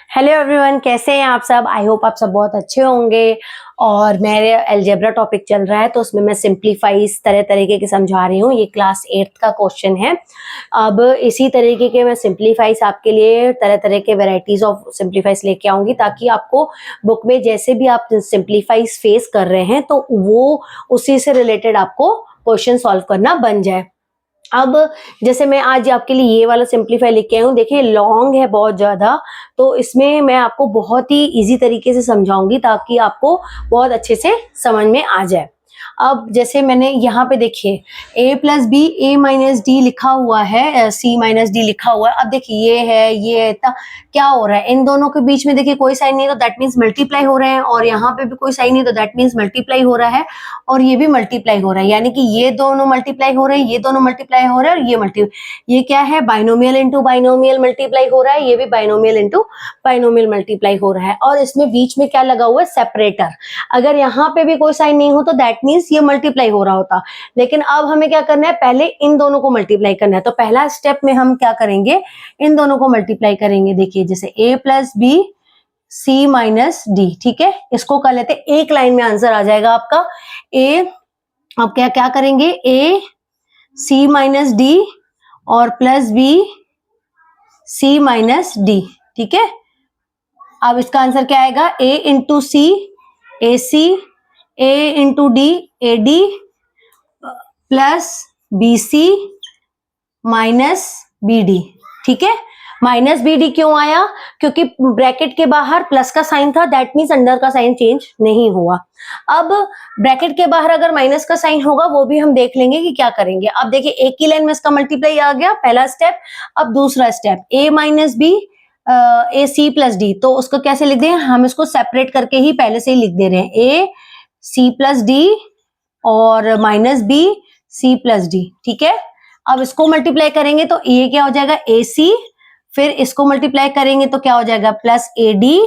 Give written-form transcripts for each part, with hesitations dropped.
Hello everyone, कैसे हैं आप सब। आई होप आप सब बहुत अच्छे होंगे। और मेरे अलजेब्रा टॉपिक चल रहा है तो उसमें मैं सिंप्लीफाइज तरह तरीके के समझा रही हूँ। ये क्लास 8th का क्वेश्चन है। अब इसी तरीके के मैं सिंप्लीफाइज आपके लिए तरह तरह के वेराइटीज ऑफ सिंप्लीफाइज लेके आऊंगी, ताकि आपको बुक में जैसे भी आप सिंप्लीफाइज फेस कर रहे हैं तो वो उसी से रिलेटेड आपको क्वेश्चन सॉल्व करना बन जाए। अब जैसे मैं आज आपके लिए ये वाला सिंप्लीफाई लेके आई हूँ। देखिए लॉन्ग है बहुत ज्यादा, तो इसमें मैं आपको बहुत ही इजी तरीके से समझाऊंगी ताकि आपको बहुत अच्छे से समझ में आ जाए। अब जैसे मैंने यहाँ पे देखिए a plus B A minus D लिखा हुआ है, c माइनस डी लिखा हुआ है। अब देखिए ये है क्या हो रहा है, इन दोनों के बीच में देखिए कोई साइन नहीं है तो दैट मीन्स मल्टीप्लाई हो रहे हैं, और यहाँ पे भी कोई साइन नहीं तो दैट मीन्स मल्टीप्लाई हो रहा है, और ये भी मल्टीप्लाई हो रहा है। यानी कि ये दोनों मल्टीप्लाई हो रहे हैं, ये दोनों मल्टीप्लाई हो रहे हैं, और ये क्या है, बाइनोमियल इंटू बाइनोमियल मल्टीप्लाई हो रहा है, ये भी बाइनोमियल इंटू बाइनोमियल मल्टीप्लाई हो रहा है। और इसमें बीच में क्या लगा हुआ है, सेपरेटर। अगर यहाँ पे भी कोई साइन नहीं हो तो दैट मीन्स ये मल्टीप्लाई हो रहा होता। लेकिन अब हमें क्या करना है, पहले इन दोनों को मल्टीप्लाई करना है। तो पहला स्टेप में हम क्या करेंगे, इन दोनों को मल्टीप्लाई करेंगे। देखिए जैसे a plus B C minus D, ठीक है, इसको कर लेते, एक लाइन में आंसर आ जाएगा आपका। a, अब क्या करेंगे, a सी माइनस डी और plus B C minus D, ठीक है। अब इसका आंसर क्या आएगा, a into c a c, a into d a d, plus B C minus B D, ठीक है। माइनस बी डी क्यों आया, क्योंकि ब्रैकेट के बाहर प्लस का साइन था, दैट मीन्स अंदर का साइन चेंज नहीं हुआ। अब ब्रैकेट के बाहर अगर माइनस का साइन होगा वो भी हम देख लेंगे कि क्या करेंगे। अब देखिए एक ही लाइन में इसका मल्टीप्लाई आ गया, पहला स्टेप। अब दूसरा step, a minus b a C plus d, तो उसको कैसे लिख दें, हम इसको सेपरेट करके ही पहले से ही लिख दे रहे हैं, a सी प्लस डी और minus B c plus d, ठीक है। अब इसको मल्टीप्लाई करेंगे तो ये क्या हो जाएगा, ए सी, फिर इसको मल्टीप्लाई करेंगे तो क्या हो जाएगा, प्लस ए डी,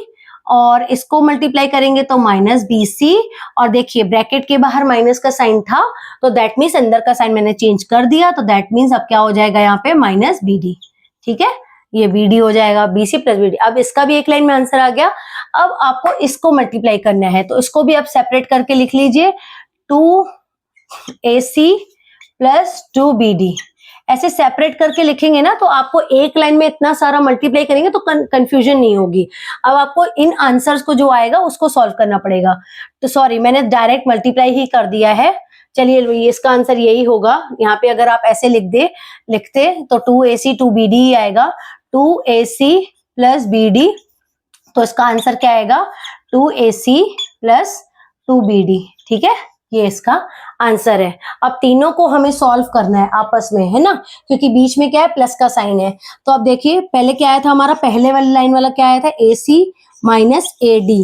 और इसको मल्टीप्लाई करेंगे तो माइनस बी सी। और देखिए ब्रैकेट के बाहर माइनस का साइन था तो दैट मीन्स अंदर का साइन मैंने चेंज कर दिया, तो दैट मीन्स अब क्या हो जाएगा यहाँ पे, माइनस बी डी, ठीक है। ये बी डी हो जाएगा, b c plus b d. अब इसका भी एक लाइन में आंसर आ गया। अब आपको इसको मल्टीप्लाई करना है तो इसको भी आप सेपरेट करके लिख लीजिए, 2ac प्लस 2bd। ऐसे सेपरेट करके लिखेंगे ना तो आपको एक लाइन में इतना सारा मल्टीप्लाई करेंगे तो कंफ्यूजन नहीं होगी। अब आपको इन आंसर्स को जो आएगा उसको सॉल्व करना पड़ेगा। तो सॉरी, मैंने डायरेक्ट मल्टीप्लाई ही कर दिया है। चलिए इसका आंसर यही होगा। यहाँ पे अगर आप ऐसे लिखते तो 2ac 2bd ही आएगा, 2ac प्लस bd। तो इसका आंसर क्या आएगा, 2ac प्लस 2bd, ठीक है। ये इसका आंसर है। अब तीनों को हमें सॉल्व करना है आपस में, है ना, क्योंकि बीच में क्या है, प्लस का साइन है। तो अब देखिए पहले क्या आया था हमारा, पहले वाली लाइन वाला क्या आया था, ac minus a d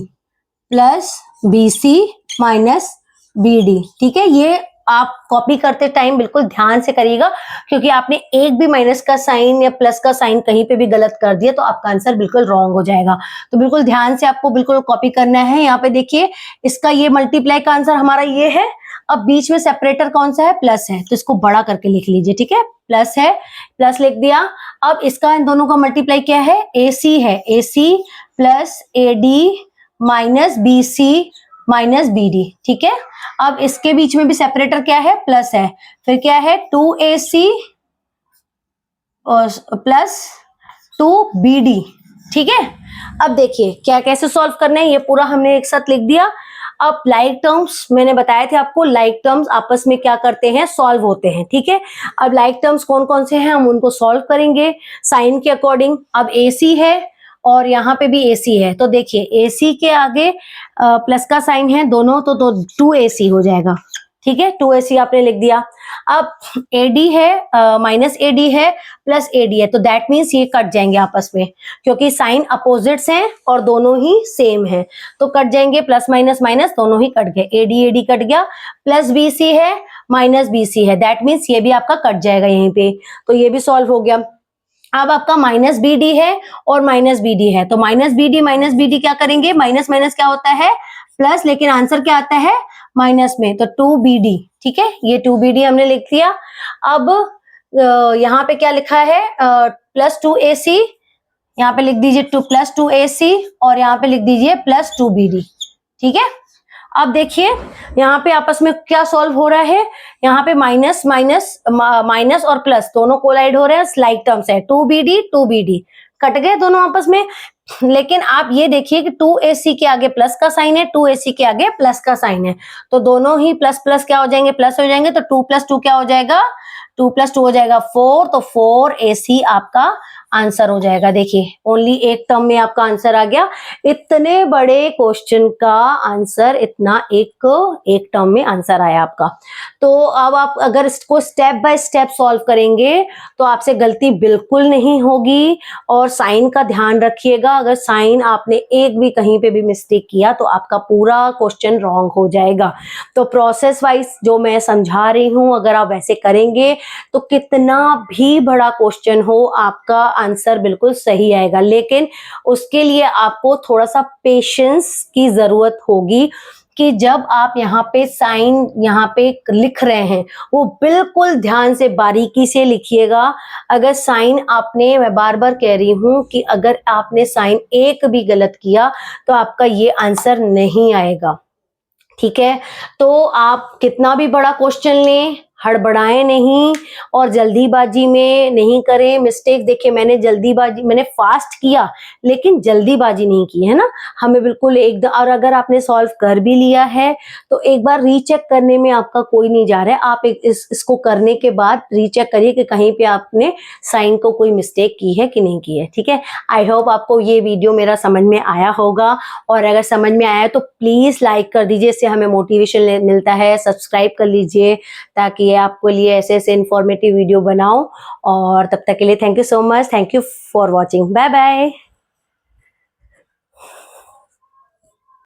plus B C minus B D, ठीक है। ये आप कॉपी करते टाइम बिल्कुल ध्यान से करिएगा, क्योंकि आपने एक भी माइनस का साइन या प्लस का साइन कहीं पे भी गलत कर दिया तो आपका आंसर बिल्कुल रॉन्ग हो जाएगा। तो बिल्कुल ध्यान से आपको बिल्कुल कॉपी करना है। यहाँ पे देखिए इसका ये मल्टीप्लाई का आंसर हमारा ये है। अब बीच में सेपरेटर कौन सा है, प्लस है, तो इसको बड़ा करके लिख लीजिए, ठीक है। प्लस है, प्लस लिख दिया। अब इसका इन दोनों का मल्टीप्लाई क्या है, ए सी है, A C plus A D minus B C minus B D, ठीक है। अब इसके बीच में भी सेपरेटर क्या है, प्लस है, फिर क्या है, 2ac प्लस 2bd, ठीक है। अब देखिए क्या कैसे सॉल्व करना है, ये पूरा हमने एक साथ लिख दिया। अब लाइक टर्म्स मैंने बताए थे आपको, लाइक टर्म्स आपस में क्या करते हैं, सॉल्व होते हैं, ठीक है। अब लाइक टर्म्स कौन कौन से हैं, हम उनको सॉल्व करेंगे साइन के अकॉर्डिंग। अब ac है और यहाँ पे भी AC है, तो देखिए AC के आगे प्लस का साइन है दोनों, तो 2AC हो जाएगा, ठीक है। 2AC आपने लिख दिया। अब AD है माइनस AD है प्लस AD है, तो दैट मीन्स ये कट जाएंगे आपस में, क्योंकि साइन अपोजिट्स हैं और दोनों ही सेम है, तो कट जाएंगे, प्लस माइनस माइनस दोनों ही कट गए, AD कट गया। प्लस BC है माइनस BC है, दैट मीन्स ये भी आपका कट जाएगा यहीं पे, तो ये भी सॉल्व हो गया। अब आपका माइनस बी डी है और माइनस बी डी है, तो माइनस बी डी क्या करेंगे, माइनस माइनस क्या होता है, प्लस, लेकिन आंसर क्या आता है, माइनस में, तो 2bd, ठीक है। ये 2bd हमने लिख दिया। अब यहाँ पे क्या लिखा है, प्लस 2ac यहाँ पे लिख दीजिए प्लस 2AC और यहाँ पे लिख दीजिए प्लस 2BD। ठीक है, अब देखिए यहाँ पे आपस में क्या सॉल्व हो रहा है, यहाँ पे माइनस माइनस माइनस और प्लस दोनों कोलाइड हो रहे हैं, स्लाइक टर्म्स है 2BD कट गए दोनों आपस में। लेकिन आप ये देखिए कि 2AC के आगे प्लस का साइन है, 2AC के आगे प्लस का साइन है, तो दोनों ही प्लस प्लस क्या हो जाएंगे, प्लस हो जाएंगे, तो 2 + 2 क्या हो जाएगा, 2 + 2 हो जाएगा 4, तो 4AC आपका आंसर हो जाएगा। देखिए ओनली एक टर्म में आपका आंसर आ गया। इतने बड़े क्वेश्चन का आंसर इतना एक टर्म में आंसर आया आपका। तो अब आप अगर इसको स्टेप बाय स्टेप सॉल्व करेंगे तो आपसे गलती बिल्कुल नहीं होगी। और साइन का ध्यान रखिएगा, अगर साइन आपने एक भी कहीं पे भी मिस्टेक किया तो आपका पूरा क्वेश्चन रॉन्ग हो जाएगा। तो प्रोसेस वाइज जो मैं समझा रही हूं, अगर आप वैसे करेंगे तो कितना भी बड़ा क्वेश्चन हो आपका आंसर बिल्कुल सही आएगा। लेकिन उसके लिए आपको थोड़ा सा पेशेंस की जरूरत होगी कि जब आप यहाँ पे साइन यहाँ पे लिख रहे हैं वो बिल्कुल ध्यान से बारीकी से लिखिएगा। अगर साइन आपने, मैं बार बार कह रही हूं कि अगर आपने साइन एक भी गलत किया तो आपका ये आंसर नहीं आएगा। ठीक है, तो आप कितना भी बड़ा क्वेश्चन लें, हड़बड़ाएं नहीं और जल्दीबाजी में नहीं करें मिस्टेक। देखिए मैंने फास्ट किया लेकिन जल्दीबाजी नहीं की है ना, हमें बिल्कुल एकदम। और अगर आपने सॉल्व कर भी लिया है तो एक बार रीचेक करने में आपका कोई नहीं जा रहा है। आप इसको करने के बाद रीचेक करिए कि कहीं पे आपने साइन को कोई मिस्टेक की है कि नहीं की है। ठीक है, आई होप आपको ये वीडियो मेरा समझ में आया होगा, और अगर समझ में आया तो प्लीज लाइक कर दीजिए, इससे हमें मोटिवेशन मिलता है। सब्सक्राइब कर लीजिए ताकि ये आपको लिए ऐसे ऐसे इंफॉर्मेटिव वीडियो बनाऊं। और तब तक के लिए thank you so much, thank you for watching, bye bye.